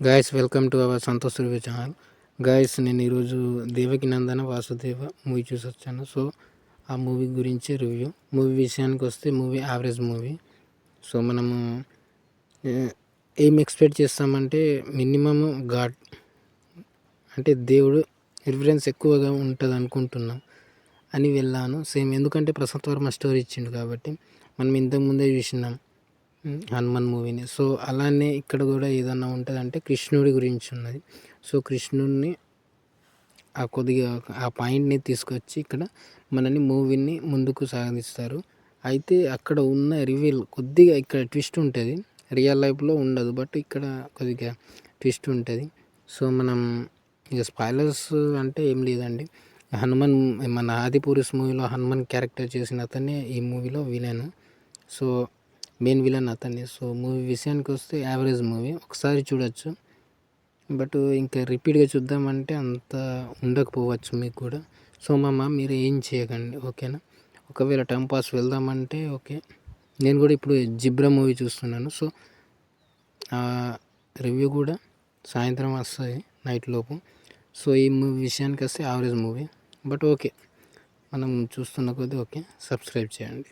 Guys welcome to our Santosh review channel. Guys నేను ఈరోజు దేవకి నందన Vasudeva movie చూసి వచ్చాను. సో ఆ మూవీ గురించి రివ్యూ. మూవీ విషయానికి వస్తే మూవీ యావరేజ్ మూవీ. సో మనము ఏం ఎక్స్పెక్ట్ చేస్తామంటే మినిమమ్ గాడ్ అంటే దేవుడు రిఫరెన్స్ ఎక్కువగా ఉంటుంది అనుకుంటున్నాం అని వెళ్ళాను. సేమ్ ఎందుకంటే ప్రశాంత్ వర్మ స్టోరీ ఇచ్చిండు కాబట్టి మనం ఇంతకుముందే చూసినాం హనుమాన్ మూవీని. సో అలానే ఇక్కడ కూడా ఏదన్నా ఉంటుందంటే కృష్ణుడి గురించి ఉన్నది. సో కృష్ణుడిని ఆ కొద్దిగా ఆ పాయింట్ని తీసుకొచ్చి ఇక్కడ మనని మూవీని ముందుకు సాగిస్తారు. అయితే అక్కడ ఉన్న రివీల్ కొద్దిగా ఇక్కడ ట్విస్ట్ ఉంటుంది, రియల్ లైఫ్లో ఉండదు, బట్ ఇక్కడ కొద్దిగా ట్విస్ట్ ఉంటుంది. సో మనం ఇక స్పాయిలర్స్ అంటే ఏం లేదండి. హనుమాన్ మన ఆదిపురుష్ మూవీలో హనుమాన్ క్యారెక్టర్ చేసిన అతనే ఈ మూవీలో విలన్. సో మెయిన్ విలన్ అతన్ని. సో మూవీ విషయానికి వస్తే యావరేజ్ మూవీ, ఒకసారి చూడొచ్చు. బట్ ఇంకా రిపీట్గా చూద్దామంటే అంత ఉండకపోవచ్చు మీకు కూడా. సో మీరు ఏం చేయకండి, ఓకేనా. ఒకవేళ టైం పాస్ వెళ్దామంటే ఓకే. నేను కూడా ఇప్పుడు జిబ్రా మూవీ చూస్తున్నాను. సో రివ్యూ కూడా సాయంత్రం వస్తుంది నైట్ లోపు. సో ఈ మూవీ విషయానికి వస్తే యావరేజ్ మూవీ, బట్ ఓకే మనం చూస్తున్న కొద్దీ ఓకే. సబ్స్క్రైబ్ చేయండి.